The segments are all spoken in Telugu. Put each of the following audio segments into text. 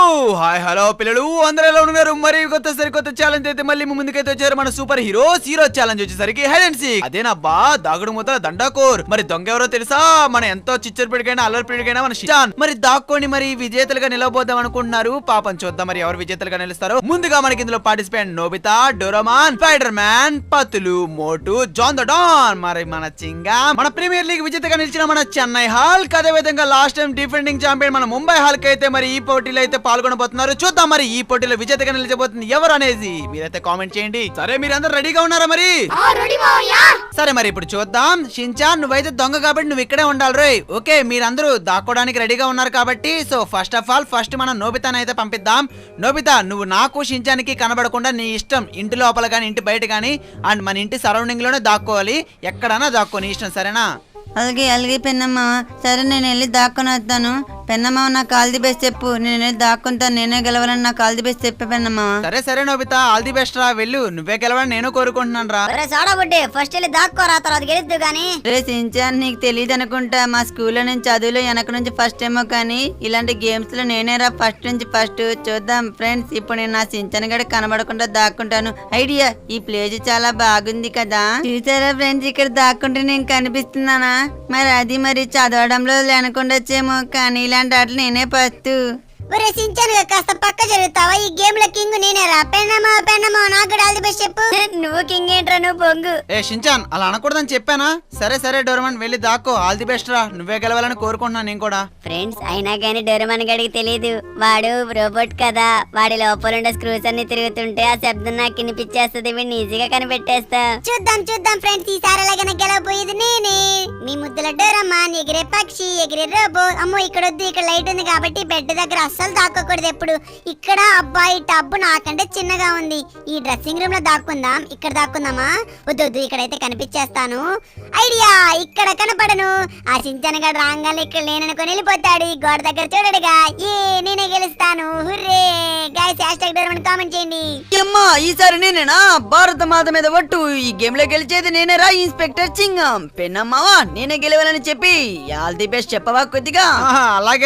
హాయ్ హలో పిల్లలు అందరూ ఎలా ఉన్నారు? మరి కొత్త సరికొత్త ఛాలెంజ్ అయితే మళ్ళీ ముందుకైతే వచ్చారు. మన సూపర్ హీరో ఛాలెంజ్ వచ్చేసరికి హైడ్ అండ్ సీక్. అదేనబ్బా దాగుడు మూతల దండాకోర్. మరి దొంగ ఎవరో తెలుసా? మన ఎంతో చిచ్చర్ పిడికైనా అల్లరి పిడికైనా మన షించాన్. మరి దాక్కొని మరి విజేతలుగా నిలబోద్దాం అనుకుంటున్నారు. పాపం చూద్దాం మరి ఎవరు విజేతలుగా నిలుస్తారో. ముందుగా మనకి ఇందులో participant Nobita, Doraemon, Spider Man, Patlu, Motu, John the Don, మరి మన చింగా, మన ప్రీమియర్ లీగ్ విజేతగా నిలిచిన మన చెన్నై హాల్, అదే విధంగా లాస్ట్ టైం డిఫెండింగ్ ఛాంపియన్ మన ముంబై హాల్ కి అయితే మరి ఈ పోటీలో అయితే పాల్గొనబోతున్నారు. చూద్దాం మరి ఈ పోటీలో విజేతగా నిలిచబోతుంది ఎవరు అనేది మీరైతే కామెంట్ చేయండి. సరే మీరందరూ రెడీగా ఉన్నారా? మరి సరే మరి ఇప్పుడు చూద్దాం. షించాన్ నువ్వైతే దొంగ కాబట్టి నువ్వు ఇక్కడే ఉండాలి రోయ్. ఓకే మీరందరూ దాక్కోడానికి రెడీగా ఉన్నారు కాబట్టి సో ఫస్ట్ ఆఫ్ ఆల్ మనం నోబితాని అయితే పంపిద్దాం. నోబితా నువ్వు నాకు షించానికి కనబడకుండా నీ ఇష్టం ఇంటి లోపల గానీ ఇంటి బయట గానీ అండ్ మన ఇంటి సరౌండింగ్ లోనే దాక్కోవాలి. ఎక్కడైనా దాక్కో నీ ఇష్టం. సరేనా? అలాగే పెన్నమ్మ. సరే నేను వెళ్ళి దాక్కుని వస్తాను. పెన్నమ్మ నాకు ఆల్ ది బెస్ట్ చెప్పు. నేను వెళ్ళి దాక్కుంటాను. నేనే గెలవాలని నాకు ఆల్ ది బెస్ట్ చెప్పే పెన్నమ్మ. సరే నోబితా ఆల్ ది బెస్ట్ రా. వెళ్ళు నువ్వే గెలవాలని నేను కోరుకుంటున్నాను రా. ఫస్ట్ వెళ్ళి దాక్కోరా తర్వాత గెలుద్దు గానీ. రే సించాన్ నీకు తెలియదు అనుకుంటా. మా స్కూల్లో నేను చదువులో వెనక నుంచి ఫస్ట్ ఏమో కానీ ఇలాంటి గేమ్స్ లో నేనే రా ఫస్ట్ నుంచి ఫస్ట్. చూద్దాం ఫ్రెండ్స్ ఇప్పుడు నేను నా సించాన్ గడ కనబడకుండా దాక్కుంటాను. ఐడియా ఈ ప్లేస్ చాలా బాగుంది కదా. చూసారా ఫ్రెండ్స్ ఇక్కడ దాక్కుంటే నేను కనిపిస్తున్నానా? మరి చదవడంలో లేనకుండొచ్చేమో కానీ ఇలాంటి ఆటలు నేనే ఫస్ట్. ఒరే సించాన్ కాస్త పక్క జరుగుతావా? ఈ గేమ్ లో కింగ్ నేనేరా. పెన్నమ్మా నాకు కూడా ఆల్ ది బెస్ట్ చెప్పు. నువ్వు కింగ్ ఏంట్రా? నువ్వు బొంగు. ఏ షించాన్ అలా అనకూడదని చెప్పానా? సరే డోరమాన్ వెళ్ళి దాక్కో. ఆల్ ది బెస్ట్ రా. నువ్వే గెలవాలని కోరుకుంటున్నాను నేను కూడా. ఫ్రెండ్స్ అయినా కానీ డోరమాన్ గడికి తెలియదు. వాడు రోబోట్ కదా. వాడి లోపల ఉండే స్క్రూస్ అన్ని తిరుగుతుంటే ఆ శబ్దం నాకు వినిపించేస్తుంది. వీడిని ఈజీగా కనిపెట్టేస్తా. చూద్దాం ఫ్రెండ్స్ ఈసారి అలాగే గెలవబోయేది నేనే. మీ ముద్దుల డోరమాన్ ఎగిరే పక్షి ఎగిరే రోబో. అమ్మో ఇక్కడ వద్దు, ఇక్కడ లైట్ ఉంది కాబట్టి బెడ్ దగ్గర అస్సలు దాక్కోకూడదు ఎప్పుడు. ఇక్కడ అబ్బాయి టబ్బు నాకంటే చిన్నగా ఉంది. ఈ డ్రెస్సింగ్ రూమ్ లో దాక్కుందాం. ఇక్కడ దాక్కుందామా? వద్దు ఇక్కడైతే కనిపించేస్తాను. ఐడియా ఇక్కడ కనపడను. ఆ సించాన్ గడు రాగానే ఇక్కడ లేననుకొని వెళ్ళిపోతాడు. ఈ గోడ దగ్గర చూడడుగా. నేనే గెలుస్తాను. హుర్రే గైస్ #డోరమాన్ కామెంట్ చేయండి. అమ్మా ఈసారి నేనేనా భారత మాత మీద ఒట్టు. ఈ గేమ్ లో గెలిచేది నేనేరా ఇన్స్పెక్టర్ చింగం. పెన్నమ్మావా నేనే గెలవాలని చెప్పి ఆల్ ది బెస్ట్ చెప్పవా కొద్దిగా?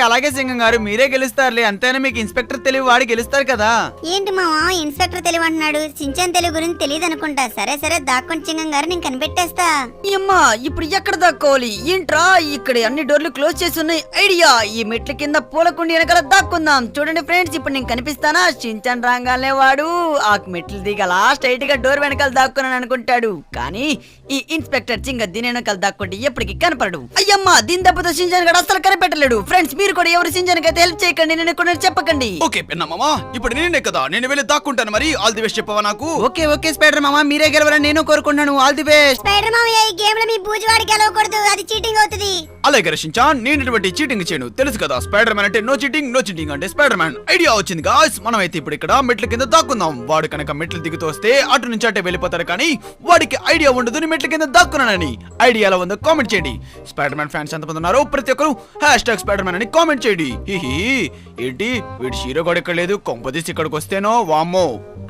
అలాగే సింగం గారు మీరే గెలుస్తారులే. అంతేనా మీకు ఇన్స్పెక్టర్ తెలివి వాడి గెలుస్తారు కదా. ఏంటి మావా ఇన్స్పెక్టర్ తెలివి అంటున్నాడు? సించాన్ తెలివి గురించి తెలియదు అనుకుంటా. సరే దాక్కొని చింగం గారు నేను కనిపెట్టేస్తా. అమ్మా ఇప్పుడు ఎక్కడ దాక్కోవాలి? ఏంట్రా ఇక్కడ అన్ని డోర్లు క్లోజ్ చేసి ఉన్నాయి. ఐడియా ఈ మెట్ల కింద పూలకుండి వెనకాల దాక్కుందాం. చూడండి ఫ్రెండ్స్ ఇప్పుడు నేను కనిపిస్తానా? షించాన్ రాగానే వాడు ఆ మెట్లు దిగలా స్ట్రైట్ గా డోర్ వెనకాల దాక్కున్నాను అనుకుంటాడు. కానీ ఈ ఇన్స్పెక్టర్ చింగ దీని వెనకాల దాక్కుంటే ఎప్పటికీ కనపడడు. అయ్యమ్మా దీని దెబ్బతో షించాన్ గడు అసలు కనిపెట్టలేడు. ఫ్రెండ్స్ మీరు కూడా ఎవరు షించాన్ అయితే హెల్ప్ చేయకండి. నేను కూడా చెప్పకండి. ఓకే పెన్నమ్మ ఇప్పుడు నేనే కదా. నేను వెళ్ళి దాక్కుంటాను. మరి ఆల్ ది బెస్ట్ చెప్పవా నాకు? ఓకే స్పైడర్ మామ మీరే గెలవాలని నేను కోరుకుంటున్నాను. All the best. స్పైడర్ మామ ఈ గేమ్ లో మీ బూజువాడి గెలవకూడదు. అది చీటింగ్ అవుతుంది. అలాగే షించాన్ నేను ఇటువంటి చీటింగ్ చేయను తెలుసు కదా. స్పైడర్ మ్యాన్ అంటే నో చీటింగ్ అంటే స్పైడర్ మ్యాన్. ఐడియా వచ్చింది గాయ్స్. మనం అయితే ఇప్పుడు ఇక్కడ మెట్ల కింద దాక్కుందాం. వాడు కనుక మెట్లు దిగుతూ వస్తే అటు నుంచి అటే వెళ్ళిపోతారు. కానీ వాడికి ఐడియా ఉండదు మెట్ల కింద దాక్కున్నానని. ఐడియా ఎలా ఉందో కామెంట్ చేయండి. స్పైడర్ మ్యాన్ ఫ్యాన్స్ ఎంతమంది ఉన్నారు ప్రతి ఒక్కరు #స్పైడర్ మ్యాన్ అని కామెంట్ చేయండి. ఏంటి వీడి హీరో కూడా ఇక్కడ లేదు. కొంపదీసి ఇక్కడికి వస్తేనో వామ్మో.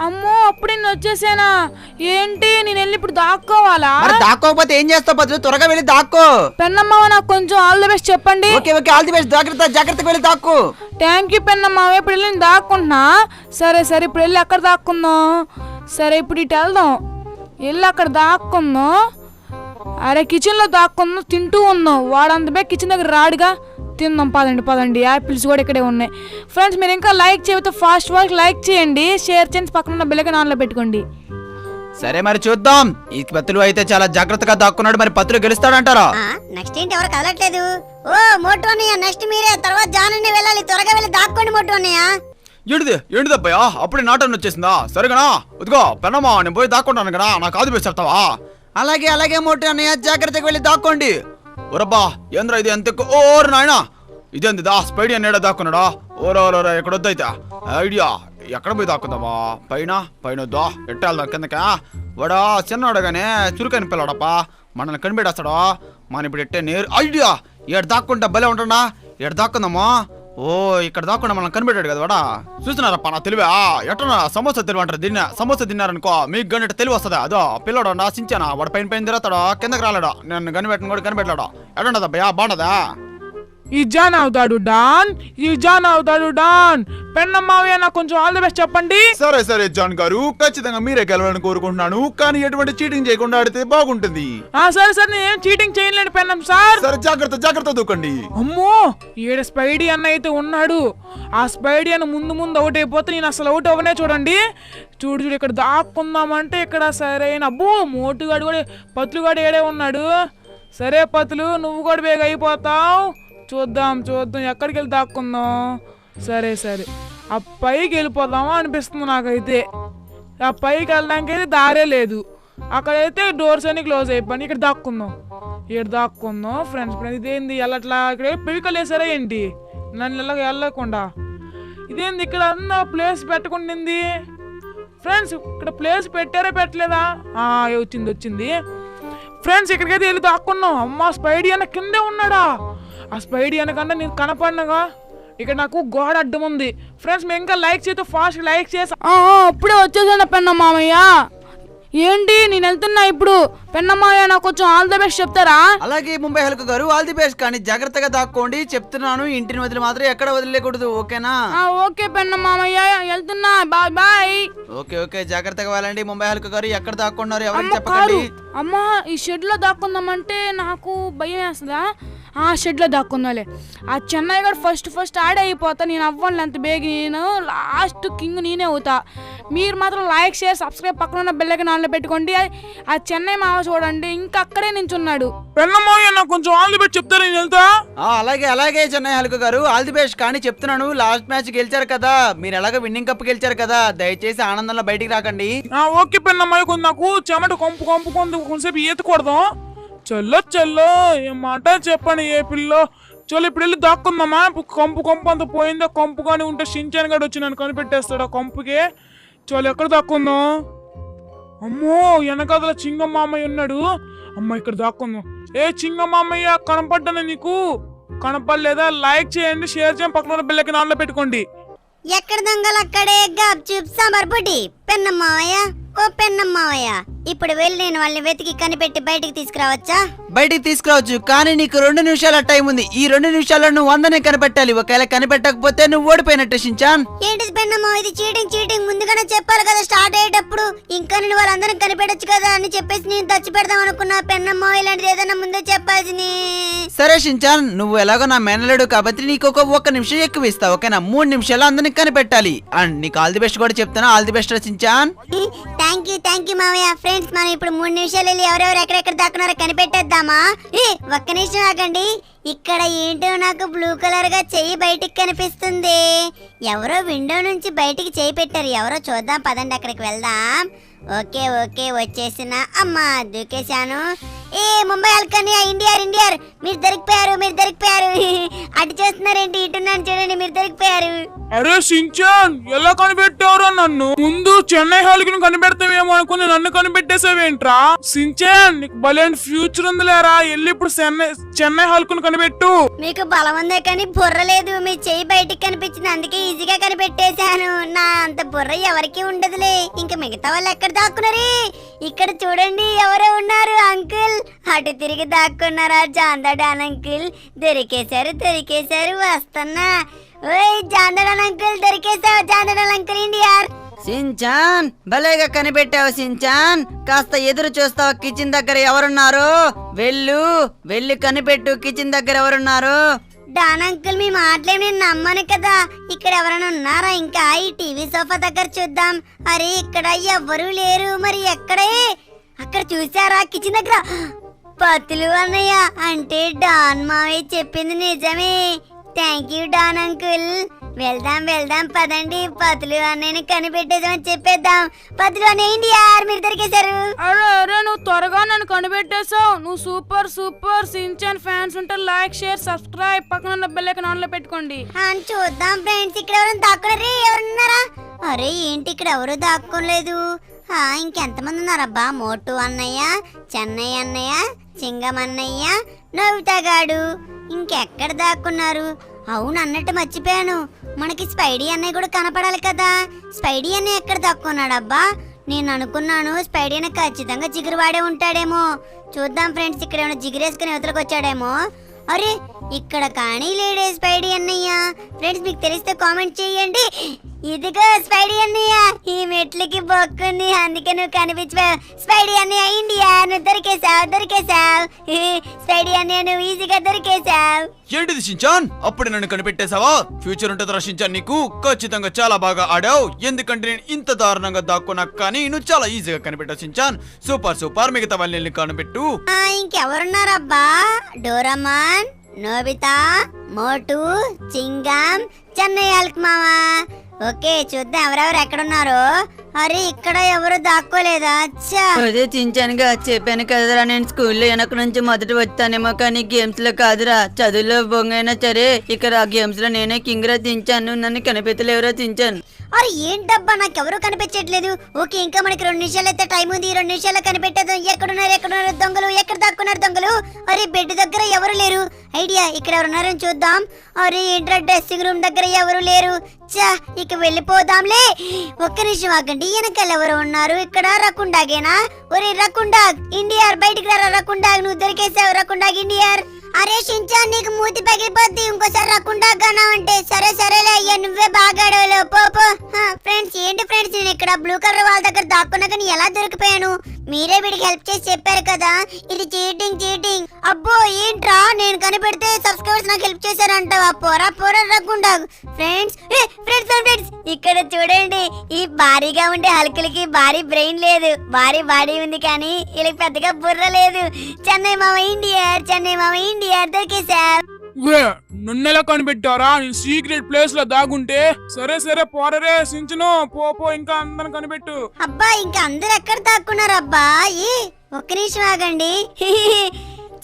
అమ్మో అప్పుడు నేను వచ్చేసానా? ఏంటి నేను వెళ్ళి ఇప్పుడు దాక్కోవాలా? దాక్కోకపోతే ఏం చేస్తావు? బదులు త్వరగా వెళ్ళి దాక్కో. పెన్నమ్మ నాకు కొంచెం ఆల్ ది బెస్ట్ చెప్పండి. Okay all the best. జాగ్రత్తగా వెళ్ళి దాక్కో. Thank you Pennamma. ఇప్పుడు వెళ్ళి నేను దాక్కుంటున్నా. సరే ఇప్పుడు వెళ్ళి అక్కడ దాక్కుందాం. సరే ఇప్పుడు ఇటు వెళ్దాం. వెళ్ళి అక్కడ దాక్కుందాం. అరే కిచెన్ లో దాక్కుందాం. తింటూ ఉన్నాం. వాడంత కిచెన్ దగ్గర రాడుగా. తిందాం పదండి. యాపిల్స్ కూడా ఇక్కడే ఉన్నాయి. ఫ్రెండ్స్ మీరు ఇంకా లైక్ చేయకపోతే ఫాస్ట్ లైక్ చేయండి, షేర్ చేయండి, పక్కన ఉన్న బెల్ ఐకాన్ ఆన్ లో పెట్టుకోండి. సరే మరి చూద్దాం. ఈ పత్తులు అయితే చాలా జాగ్రత్తగా దాక్కున్నాడు. మరి పత్తులు గెలుస్తాడంటారా? నెక్స్ట్ ఏంటి ఎవరు కదలట్లేదు? ఓ మోటు అన్నయ్య నెక్స్ట్ మీరే. తర్వాత జాన్ అన్నయ్య వెళ్ళాలి. త్వరగా వెళ్ళి దాక్కోండి మోటు అన్నయ్య. ఏంటిదబ్బయ్యా అప్పుడే నాటన్ వచ్చేసిందా? సరేనా వద్దుగో పెన్నమ్మా నేను పోయి దాక్కుంటాను కదా. నాకు ఆది బెస్ట్ చెప్తావా? అలాగే మోటు అన్నయ్య జాగ్రత్తగా వెళ్ళి దాక్కోండి. ఒరబ్బా ఏంద్రా ఇది ఎంత ఓరు నాయనా. ఇదేంది స్పైడీ అన్నాడా దాక్కున్నాడా? ఓరోరా ఎక్కడ వద్దయితే ఐడియా ఎక్కడ పోయి దాక్కుందామా? పైన వద్దా ఎట్టాలి కిందకా? వాడా చిన్నాడుగానే చురుకని పిల్లాడప్పా. మనల్ని కనిపెట్టేస్తాడా? మన ఇప్పుడు ఎట్టే నేరు ఐడియా ఏడు దాక్కుంటా భలే ఉంటాడా. ఏడు దాక్కుందామా? ఓ ఇక్కడ దాక్కుండా మనల్ని కనిపెట్టాడు కదా వాడా. చూస్తున్నారప్ప నా తెలివా ఎట్టనా? సమోసా తెలివి అంటారు దీన్ని. సమోసా తిన్నారనుకో మీకు గంట తెలివి వస్తుందా? అదో పిల్లడు నాశించానా. వాడు పైన తిరుగుతాడా కిందకి రాలేడా. నేను కనిపెట్టను కూడా కనిపెట్టాడా. ఎటుండదా భయా బాగుండదా? ఈ జాన్ అవుతాడు డాన్, ఈ జాన్ అవుతాడు డాన్. పెన్నమ్మ మావయ్య నాకు కొంచెం ఆల్ ది బెస్ట్ చెప్పండి. సరే సరే జాన్ గారు, ఖచ్చితంగా మీరే గెలవాలని కోరుకుంటున్నాను, కానీ ఎటువంటి చీటింగ్ చేయకుండా ఆడితే బాగుంటుంది. సరే సరే నేను చీటింగ్ చేయలేను పెన్నం సార్. సరే జాగ్రత్త జాగ్రత్త దూకండి. అమ్మో ఈడ స్పైడీ అన్న అయితే ఉన్నాడు. ఆ స్పైడీ అన్న ముందు ముందు అవుట్ అయిపోతే నేను అసలు అవుట్ అవనే చూడండి. చూడు చూడు ఇక్కడ దాక్కుందామంటే ఇక్కడ సరైన అబ్బో మోటుగాడు కూడా పతులుగాడు ఏడే ఉన్నాడు. సరే పతులు నువ్వు కూడా బేగ అయిపోతావు. చూద్దాం చూద్దాం ఎక్కడికి వెళ్ళి దాక్కుందాం. సరే సరే ఆ పైకి వెళ్ళిపోదామా అనిపిస్తుంది నాకైతే. ఆ పైకి వెళ్ళడానికి అయితే దారే లేదు. అక్కడైతే డోర్స్ అన్ని క్లోజ్ అయిపోయి ఇక్కడ దాక్కుందాం. ఫ్రెండ్స్ ఇదేంది వెళ్ళట్లా? ఇక్కడ పివికలు వేసారా ఏంటి నన్ను వెళ్ళకుండా? ఇదేంది ఇక్కడ అన్న ప్లేస్ పెట్టుకుంటుంది ఫ్రెండ్స్? ఇక్కడ ప్లేస్ పెట్టారా పెట్టలేదా? వచ్చింది ఫ్రెండ్స్. ఇక్కడికైతే వెళ్ళి దాక్కున్నాం. అమ్మ స్పైడీ అన్న కిందే ఉన్నాడా? ఆ స్పైడీ అనకన్నా నేను కనపడినగా. ఇక్కడ నాకు గోడ అడ్డం ఉంది ఫ్రెండ్స్. మేము ఇంకా లైక్ చేస్తే ఫాస్ట్ లైక్ చేసి అప్పుడే వచ్చేసాను పెన్న మామయ్య. ఏంటి నేను వెళ్తున్నా ఇప్పుడు. పెన్న మామయ్య నాకు కొంచెం ఆల్ ది బెస్ట్ చెప్తారా? అలాగే ముంబై హల్క్ గారు ఆల్ ది బెస్ట్, కానీ జాగ్రత్తగా దాక్కోండి చెప్తున్నాను. ఇంటిని వదిలి మాత్రం ఎక్కడ వదిలేకూడదు, ఓకేనా? ఓకే పెన్న మామయ్య వెళ్తున్నా, బాయ్ బాయ్. ఓకే ఓకే జాగ్రత్తగా వెళ్ళండి. ముంబై హల్క్ గారు ఎక్కడ దాక్కున్నారు ఎవరికి చెప్పకండి. అమ్మా ఈ షెడ్ లో దాక్కుందామంటే నాకు భయం వేస్తుందా? ఆ షెడ్ లో దాక్కుందాలే. ఆ చెన్నై గడు ఫస్ట్ ఆడే అయిపోతా. నేను అవ్వను అంత బేగి, నేను లాస్ట్ కింగ్ నేనే అవుతా. మీరు మాత్రం లైక్ షేర్ సబ్స్క్రైబ్ పక్కన ఉన్న బెల్ ఐకాన్ ఆన్ లో పెట్టుకోండి. ఆ చెన్నై మావ చూడండి ఇంకా అక్కడే నించున్నాడు. పెన్నమావయ్య నాకు కొంచెం ఆల్ ది బెస్ట్ చెప్తారా నేను వెళ్తా? అలాగే అలాగే చెన్నై హల్క్ గారు ఆల్ ది బెస్ట్, కానీ చెప్తున్నాను లాస్ట్ మ్యాచ్ గెలిచారు కదా మీరు, ఎలాగ విన్నింగ్ కప్ గెలిచారు కదా, దయచేసి ఆనందంలో బయటికి రాకండి. ఓకే పెన్నమావయ్య కొంచెం నాకు చెమట కొంపు కొంచెంసేపు ఈత కొడదాం. చల్లో ఏ మాట చెప్పండి ఏ పిల్లో. చలో ఇప్పుడు వెళ్ళి దాక్కుందామా. కంపు అంత పోయిందో, కంపు కానీ ఉంటే షించాన్ గడు వచ్చి నన్ను కనిపెట్టేస్తాడు ఆ కంపుకి. చలో ఎక్కడ దాక్కుందాం? అమ్మో వెనకాదల చింగం మామయ్య ఉన్నాడు. అమ్మ ఇక్కడ దాక్కుందాం. ఏ చింగం మామయ్య కనపడ్డాను నీకు? కనపడలేదా? లైక్ చేయండి, షేర్ చేయండి, పక్కన బెల్లకి నాన్లో పెట్టుకోండి. ఎక్కడ దొంగలు అక్కడే గప్ చూప్ సాంబార్ పొడి. పెన్నమ్మావయ్య ఓ పెన్నమ్మావయ్య, ఇప్పుడు వెళ్ళి నేను వాళ్ళని వెతికి కనిపెట్టి బయటికి తీసుకురావచ్చా? బయటికి తీసుకురావచ్చు, కానీ నీకు 2 నిమిషాల టైం ఉంది. ఈ 2 నిమిషాల్లో నువ్వు 100నే కనిపెట్టాలి. ఒకవేళ కనిపెట్టకపోతే నువ్వు ఓడిపోయినట్టు షించాన్. ఏంటి పెన్నమ్మ ఇది చీటింగ్ ముందుగానే చెప్పాలి కదా స్టార్ట్ అయ్యేటప్పుడు. ఇంకా నేను వాళ్ళందరినీ కనిపెట్టచ్చు కదా అని చెప్పేసి నేను తెచ్చి పెడదాం అనుకున్నా. పెన్నమ్మ ఇలాంటిది ఏదైనా ముందే చెప్పాల్సింది. సరే షించాన్, నువ్వు ఎలాగో నా మేనలేడు కాబట్టి నీకు ఒక్క నిమిషం ఎక్కువ ఇస్తా, ఓకేనా? 3 నిమిషాలు అందరినీ కనిపెట్టాలి. అండ్ నీకు ఆల్ ది బెస్ట్ కూడా చెప్తాను. All the best Shinchan. Thank you మావయ్య. ఫ్రెండ్స్ మనం ఇప్పుడు 3 నిమిషాలు వెళ్ళి ఎవరెవరు ఎక్కడెక్కడ దాక్కున్నారో కనిపెట్టేద్దామా? ఒక్క నిమిషం ఆగండి. ఇక్కడ ఏంటో నాకు బ్లూ కలర్ గా చెయ్యి బయటికి కనిపిస్తుంది. ఎవరో విండో నుంచి బయటికి చెయ్యి పెట్టారు. ఎవరో చూద్దాం పదండి అక్కడికి వెళ్దాం. ఓకే వచ్చేసిన. అమ్మా దూకేశాను. ఏ ముంబై హల్కని ఇండియర్ మీరు దొరికిపోయారు. అటు చూస్తున్నారేంటి? ఇటున్నాను చూడండి, మీరు దొరికిపోయారు. అరే షించాన్ ఎలా కనిపెట్టావురా నన్ను? ముందు చెన్నై హాల్కి కనిపెడతావేమో అనుకుని నన్ను కనిపెట్టేసావేంట్రా? షించాన్ నీకు భలే ఫ్యూచర్ ఉందిలేరా. వెళ్ళి ఇప్పుడు చెన్నై హాల్కు కనిపెట్టు. మీకు బలం ఉందే కానీ బుర్ర లేదు. మీ చెయ్యి బయటికి కనిపించింది, అందుకే ఈజీగా కనిపెట్టేశాను. నా అంత బుర్ర ఎవరికి ఉండదులే. ఇంకా మిగతా వాళ్ళు ఎక్కడ దాక్కున్నారు? ఇక్కడ చూడండి ఎవరో ఉన్నారు. అంకుల్ అటు తిరిగి దాక్కున్నారా? జాందడాన్ అంకుల్ దొరికేశారు వస్తున్నా. ఓయ్ జాందడాన్ అంకుల్ దొరికేశావు. జాందడాన్ అంకుల్ ఇండియర్. సించాన్ భలేగా కనిపెట్టావు సించాన్. కాస్త ఎదురు చూస్తావా? కిచెన్ దగ్గర ఎవరున్నారు? వెళ్ళి కనిపెట్టు. కిచెన్ దగ్గర ఎవరున్నారు? డాన్ అంకుల్ మీ మాటలేమి నేను నమ్మను కదా. ఇక్కడ ఎవరైనా ఉన్నారా? ఇంకా ఈ టీవీ సోఫా దగ్గర చూద్దాం. అరే ఇక్కడ ఎవ్వరూ లేరు. మరి ఎక్కడే? అక్కడ చూసారా కిచెన్ దగ్గర? పతులు అన్నయ్య అంటే డాన్ మావయ్య చెప్పింది నిజమే. Thank you Don uncle. వెళ్దాం పదండి. పతులు అన్నయ్యని కనిపెట్టేసామని చెప్పేద్దాం. పతులు అన్నయ్య ఇండియర్ మీరు దొరికేశారు. అరే నువ్వు త్వరగా నన్ను కనిపెట్టేశావు. నువ్వు సూపర్. సించాన్ ఫ్యాన్స్ ఉంటే లైక్ షేర్ సబ్స్క్రైబ్ పక్కన ఉన్న బెల్ ఐకాన్ ఆన్ లో పెట్టుకోండి. చూద్దాం ఫ్రెండ్స్ ఇక్కడ ఎవరైనా దాక్కున్నారా? ఎవరున్నారా? అరే ఏంటి ఇక్కడ ఎవరు దాక్కోలేదు? ఇంకెంతమంది ఉన్నారబ్బా? మోటు అన్నయ్య, చెన్నై అన్నయ్య, చింగం అన్నయ్య, నవ్వుతాగాడు. ఇంకెక్కడ దాక్కున్నారు? అవును అన్నట్టు మర్చిపోయాను, మనకి స్పైడీ అన్నయ్య కూడా కనపడాలి కదా. స్పైడీ అన్నయ్య ఎక్కడ దాక్కున్నాడబ్బా? నేను అనుకున్నాను స్పైడీ అన్న ఖచ్చితంగా జిగురు వాడే ఉంటాడేమో. చూద్దాం ఫ్రెండ్స్ ఇక్కడ ఏమైనా జిగురేసుకుని యువతలకు వచ్చాడేమో. అరే ఇక్కడ కానీ లేడే స్పైడీ అన్నయ్య. ఫ్రెండ్స్ మీకు తెలిస్తే కామెంట్ చేయండి. ఇదిగో స్పైడీ అన్నయ్య, ఈ మెట్లకి బొక్కుంది, అందుకే నువ్వు కనిపించవు. స్పైడీ అన్నయ్య ఇండియా, నువ్వు దొరికేసావు. స్పైడీ అన్నయ్య నువ్వు ఈజీగా దొరికేసావు. ఏంటిది షించాన్, అప్పుడు నన్ను కనిపెట్టేశావా? ఫ్యూచర్ ఉంటుందిరా షించాన్ నీకు. ఖచ్చితంగా చాలా బాగా ఆడావు, ఎందుకంటే నేను ఇంత దారుణంగా దాక్కున్నా కానీ నువ్వు చాలా ఈజీగా కనిపెట్టావు షించాన్. సూపర్. మిగతా వాళ్ళని కనిపెట్టు. ఇంకెవరున్నారబ్బా? డోరామాన్, నోబితా, మోటు, చింగం, చెన్నై మావా. ఓకే చూద్దాం ఎవరెవరు ఎక్కడున్నారో. అరే ఇక్కడ ఎవరు దాక్కోలేదా? అచ్చా అదే చించానుగా, చెప్పాను కదరా నేను స్కూల్లో వెనక నుంచి మొదట వచ్చానేమో కానీ గేమ్స్ లో కాదురా. చదువులో బొంగైనా సరే ఇక్కడ ఆ గేమ్స్ లో నేనే కింగ్ రా చించాను. నన్ను కనిపెట్టలేవురా చించాను. అరే ఏంటబ్బా నాకెవరూ కనిపించట్లేదు. ఓకే ఇంకా మనకి 2 నిమిషాలు అయితే టైం ఉంది. 2 నిమిషాల్లో కనిపెట్టేద్దాం. ఎక్కడున్నారు దొంగలు? ఎక్కడ దాక్కున్నారు దొంగలు? అరే బెడ్ దగ్గర ఎవరు లేరు. ఐడియా, ఇక్కడ ఎవరున్నారని చూద్దాం. అరే ఏంట్రా డ్రెస్సింగ్ రూమ్ దగ్గర ఎవరు లేరు. చా ఇక వెళ్ళిపోదాంలే. ఒక్క నిమిషం ఆగండి, వెనకాల ఎవరు ఉన్నారు? ఇక్కడ రకుండాగేనా? ఒరే రకుండాగ్ ఇండియార్, బయటికి రా రకుండాగ్. నువ్వు దొరికేసావు రకుండాగ్ ఇండియార్. అరే షించాన్ నీకు మూతి పగిలిపోద్ది ఇంకోసారి రకుండాగ్ అన్నావంటే. సరేలే అయ్యా, నువ్వే బాగా ఆడవలేవు పో. ఫ్రెండ్స్ ఏంటి ఫ్రెండ్స్, నేను ఇక్కడ బ్లూ కలర్ వాళ్ళ దగ్గర దాక్కున్నా కానీ ఎలా దొరికిపోయాను? మీరే వీడికి హెల్ప్ చేసి చెప్పారు కదా. ఇది చీటింగ్. అబ్బో ఏంట్రా, నేను కనిపెడితే సబ్స్క్రైబర్స్ నాకు హెల్ప్ చేశారంటావా? పోరా రకుండాగ్. ఫ్రెండ్స్ ఇక్కడ చూడండి, ఈ భారీగా ఉండే హల్కులకి భారీ బ్రెయిన్ లేదు, భారీ బాడీ ఉంది కానీ వీళ్ళకి పెద్దగా బుర్ర లేదు. చెన్నై మామ ఇండియా దొరికేసా. నన్నెలా కనిపెట్టారా? నీ సీక్రెట్ ప్లేస్ లో దాగుంటే. సరే పోరరే సించును పో ఇంకా అందరం కనిపెట్టు. అబ్బా ఇంకా అందరు ఎక్కడ దాక్కున్నారు అబ్బా? ఒక్క నిమిషం ఆగండి.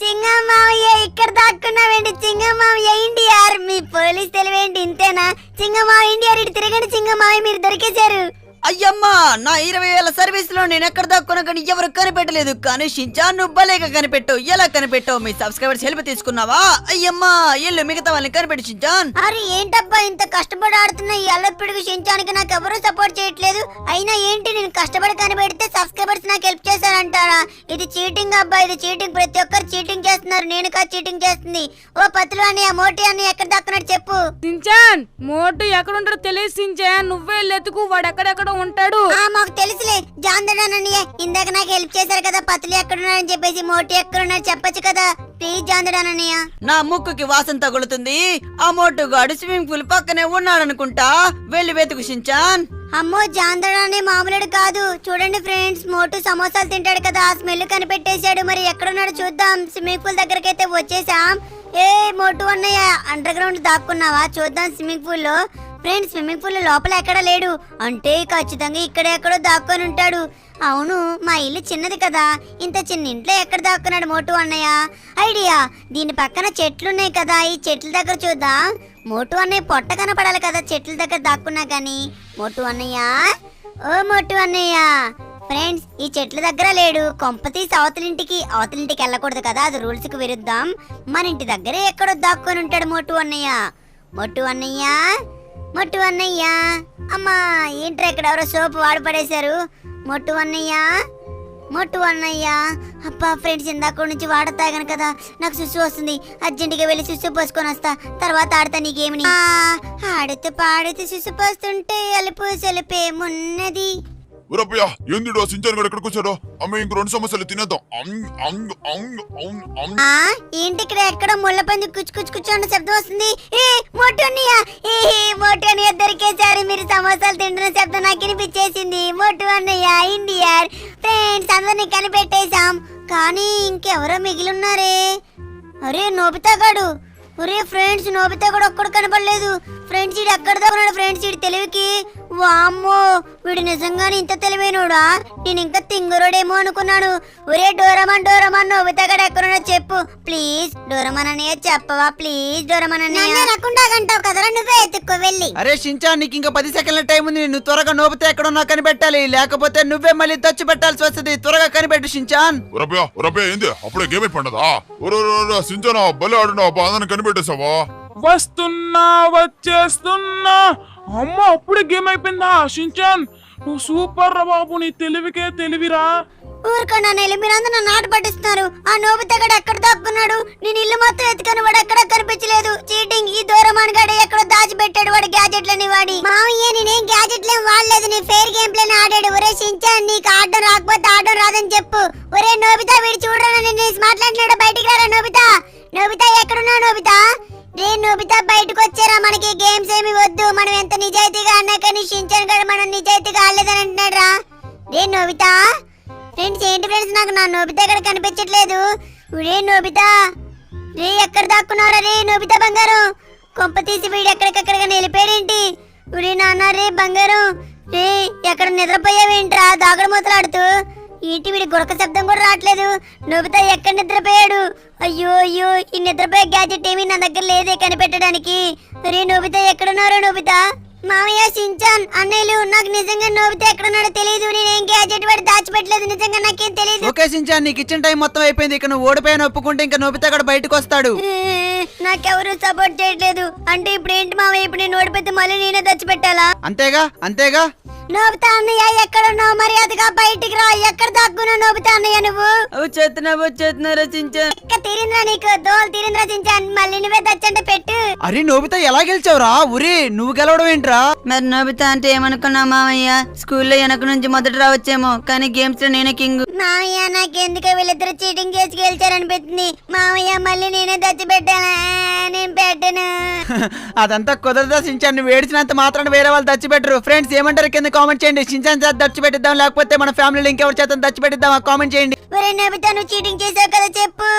చింగమావయ్య ఇక్కడ దాక్కున్నావేంటి? చింగమావయ్య ఇండియార్, మీ పోలీస్ తెలివేంటి ఇంతేనా? చింగమావ ఇండియార్ ఇటు తిరగండి. చింగమావయ్య మీరు దొరికేశారు. అయ్యమ్మా, నా 20 ఏళ్ల సర్వీస్ లో నేను ఎక్కడ దాక్కున్నా కానీ ఎవరు కనిపెట్టలేదు. కానీ షించాన్ నువ్వు భలేగా కనిపెట్టావు. ఎలా కనిపెట్టావు? మీ సబ్స్క్రైబర్స్ హెల్ప్ తీసుకున్నావా? అయ్యమ్మా ఎల్లు మిగతా వాళ్ళని కనిపెట్టి షించాన్. అరే ఏంటబ్బా ఇంత కష్టపడి ఆడుతున్నా ఈ అల్లపిడుగు షించానికి నాకు ఎవరు సపోర్ట్ చేయట్లేదు. అయినా ఏంటి నేను కష్టపడి కనిపెడితే సబ్స్క్రైబర్స్ నాకు హెల్ప్ చేశారంటారా? ఇది చీటింగ్ అబ్బా, ఇది చీటింగ్. ప్రతి ఒక్కరు చీటింగ్ చేస్తున్నారు, నేను కాదు చీటింగ్ చేస్తుంది. ఓ పతులు అని ఆ మోటి అని ఎక్కడ దాక్కున్నాడు చెప్పు. సించాన్ మోటు ఎక్కడుంటాడో తెలియదు సించాన్, నువ్వే ఎత్తుకు, వాడు ఎక్కడెక్కడ ఉంటాడు. మాకు తెలుసులే జాందడానన్నయ్య, ఇందాక నాకు హెల్ప్ చేశారు కదా. పతులు ఎక్కడున్నారని చెప్పేసి మోటి ఎక్కడున్నారు చెప్పొచ్చు కదా. ప్లీజ్ జాందడానన్నయ్య. నా ముక్కుకి వాసన తగులుతుంది. ఆ మోటుగాడు స్విమ్మింగ్ పూల్ పక్కనే ఉన్నాడనుకుంటా, వెళ్ళి వెతుకు షించాన్. అమ్మో జాందడానే మామూలుడు కాదు. చూడండి ఫ్రెండ్స్, మోటు సమోసాలు తింటాడు కదా, ఆ స్మెల్ కనిపెట్టేశాడు. మరి ఎక్కడున్నాడు చూద్దాం. స్విమ్మింగ్ పూల్ దగ్గరకి అయితే వచ్చేసాం. మోటు అన్నయ్య అండర్ గ్రౌండ్ దాక్కున్నావా? చూద్దాం స్విమ్మింగ్ పూల్ లో. ఫ్రెండ్స్ స్విమ్మింగ్ పూల్ లోపల ఎక్కడ లేడు అంటే ఖచ్చితంగా ఇక్కడ ఎక్కడో దాక్కొని ఉంటాడు. అవును మా ఇల్లు చిన్నది కదా, ఇంత చిన్న ఇంట్లో ఎక్కడ దాక్కున్నాడు మోటు అన్నయ్య? ఐడియా, దీని పక్కన చెట్లున్నాయి కదా, ఈ చెట్ల దగ్గర చూద్దాం. మోటు అన్నయ్య పొట్ట కనపడాలి కదా చెట్ల దగ్గర దాక్కున్నా కానీ. మోటు అన్నయ్య, ఓ మోటు అన్నయ్య. ఫ్రెండ్స్ ఈ చెట్ల దగ్గర లేడు. కొంపతీసి అవతలింటికి వెళ్ళకూడదు కదా, అది రూల్స్ కి విరుద్ధం. మన ఇంటి దగ్గరే ఎక్కడో దాక్కొని ఉంటాడు మోటు అన్నయ్య. మోటు అన్నయ్య అమ్మా ఏంట్రా ఇక్కడ ఎవరో సోపు వాడు పడేశారు. మోటు అన్నయ్య అబ్బా ఫ్రెండ్స్ ఇందాక నుంచి వాడ తాగాను కదా, నాకు సుస్సు వస్తుంది. అర్జెంటుగా వెళ్ళి సుస్సు పోసుకొని వస్తా, తర్వాత ఆడతా నీ గేమ్ని. ఆడుతూ పాడుతూ సుస్సు పోస్తుంటే అలుపు సెలిపేమున్నది. ఊరబ్బయ్యా ఏందిడో సించాన్ గడు ఎక్కడికి వచ్చాడో? అమ్మ ఇంక 2 సమస్యలు తినేద్దాం. ఏంటి ఇక్కడ ఎక్కడ ముళ్ళ పంది కుచ్చుకుచ్చుకుచ్చు శబ్దం వస్తుంది. మోటు అన్నయ్య దొరికేసారి. మీరు సమోసాలు తింటున్న శబ్దం నాకు వినిపించేసింది. మోటు అన్నయ్య ఇండియార్. ఫ్రెండ్స్ అందరినీ కనిపెట్టేశాం కానీ ఇంకెవరో మిగిలిన్నారే. అరే నోబితా గాడు. ఒరే ఫ్రెండ్స్ నోబితా కూడా ఒక్కడు కనపడలేదు. ఫ్రెండ్స్ వీడు ఎక్కడ దాకున్నాడు? ఫ్రెండ్స్ వీడి తెలివికి వామ్మో, వీడు నిజంగానే ఇంత తెలివైనోడా? నేను ఇంకా తింగురోడేమో అనుకున్నాను. ఒరే డోరమాన్ నోబితా గడు ఎక్కడున్నా చెప్పు ప్లీజ్. డోరమాన్ అన్నయ్య చెప్పవా ప్లీజ్? డోరమాన్ అన్నయ్య రాకుండా అంటావు కదరా, నువ్వే ఎత్తుక్కో వెళ్ళి. అరే షించాన్ నీకు ఇంకా 10 సెకండ్ల టైం ఉంది. నువ్వు త్వరగా నోబితా ఎక్కడున్నా కనిపెట్టాలి, లేకపోతే నువ్వే మళ్ళీ తెచ్చి పెట్టాల్సి వస్తుంది. త్వరగా కనిపెట్టు షించాన్. ఊరబ్బయ్యా ఏంది అప్పుడే గేమ్ అయిపోయినదా? సించానా భలే ఆడున్నావు, అందరిని కనిపెట్టేసావా? వచ్చేస్తున్నా. అమ్మ అప్పుడే గేమ్ అయిపోయిందా? షించాన్ నువ్వు సూపర్ రా బాబు, నీ తెలివికే తెలివిరా. ఊరుకోండి అన్నయ్యలు, మీరందరూ నన్ను ఆట పట్టిస్తున్నారు. ఆ నోబితా గడు ఎక్కడ దాక్కున్నాడు? నేను ఇల్లు మొత్తం ఎత్తుకొని వాడు ఎక్కడ కనిపించలేదు. చీటింగ్. ఈ దూరమాన్ గడు ఎక్కడో దాచిపెట్టాడు వాడు గ్యాజెట్లని వాడి. మామయ్య నేనేం గ్యాజెట్లేం వాడలేదు, నీ ఫెయిర్ గేమ్ ప్లేని ఆడాడు. ఒరే షించాన్, నీకు ఆడడం రాకపోతే ఆడడం రాదని చెప్పు. ఒరే నోబితా, వీడు చూడరా నేను మాట్లాడినాడు. బయటికి రారా నోబితా. నోబితా ఎక్కడున్నావు నోబితా? రే నోబితా, బయటకు వచ్చారా? మనకి గేమ్స్ ఏమి వద్దు. మనం ఎంత నిజాయితీగా అన్నా కానీ షించాన్ గడు మనం నిజాయితీగా ఆడలేదని అంటున్నాడు రా. రే నోబితా. ఫ్రెండ్స్ ఏంటి ఫ్రెండ్స్, నాకు నా నోబితా ఎక్కడ కనిపించట్లేదు. రే నోబితా, రే ఎక్కడ దాక్కున్నారా? రే నోబితా బంగారం, కొంప తీసి వీడు ఎక్కడికక్కడిగా నిలిపాడేంటి? రే నాన్న, రే బంగారం, రే ఎక్కడ నిద్రపోయావేంట్రా దాగుడు మూతలాడుతూ? ఏంటి వీడి గుడక శబ్దం కూడా రావట్లేదు. నోబితా ఎక్కడ నిద్రపోయాడు? అయ్యో అయ్యో, ఈ నిద్రపోయే గ్యాజెట్ ఏమీ నా దగ్గర లేదే కనిపెట్టడానికి. రే నోబితా ఎక్కడున్నారో నోబితా? మామయ్య, షించాన్, అన్నయ్యలు, నాకు నిజంగా నోబితా ఎక్కడున్నాడో తెలియదు. నేనేం గ్యాజెట్ వాడు దాచిపెట్టలేదు, నిజంగా నాకేం తెలియదు. ఓకే షించాన్, నీకు ఇచ్చిన టైం మొత్తం అయిపోయింది. ఇక నువ్వు ఓడిపోయాను ఒప్పుకుంటే ఇంకా నోబితా గడు బయటకు వస్తాడు. నాకెవరు సపోర్ట్ చేయట్లేదు. అంటే ఇప్పుడు ఏంటి మామయ్య, ఇప్పుడు నేను ఓడిపోతే మళ్ళీ నేనే దాచిపెట్టాలా? అంతేగా అంతేగా. నోబితా అన్నయ్య ఎక్కడున్నావు? మర్యాదగా బయటికి రా. ఎక్కడ దాక్కున్నావు నోబితా అన్నయ్య నువ్వు? వచ్చేస్తున్నారా చించాన్? తీరింద్రా నీకు దోల్ తీరింద్రా చించాన్. మళ్ళీ నువ్వే దచ్చంటే పెట్టు. అరే నోబితా ఎలా గెలిచావురా? ఉరి నువ్వు గెలవడం ఏంట్రా? మరి నోబితా అంటే ఏమనుకున్నా మామయ్య? స్కూల్లో వెనక నుంచి మొదట రావచ్చేమో, కానీ గేమ్స్ లో నేనే కింగ్. మామయ్య, నాకెందుకు వీళ్ళిద్దరు చీటింగ్ చేసి గెలిచారనిపిస్తుంది. మామయ్య, మళ్ళీ నేనే దచ్చిపెట్టానా? నేను పెట్టను. అదంతా కుదరదా షించాన్, నువ్వు ఏడ్చినంత మాత్రాన్ని వేరే వాళ్ళు దచ్చిపెట్టరు. ఫ్రెండ్స్ ఏమంటారు కింద కామెంట్ చేయండి. షించాన్ చేత దచ్చిపెట్టిద్దాం, లేకపోతే మన ఫ్యామిలీలో ఇంకెవరి చేత దచ్చిపెట్టిద్దాం కామెంట్ చేయండి. ఒరే నోబితా, నువ్వు చీటింగ్ చేసావు కదా చెప్పు.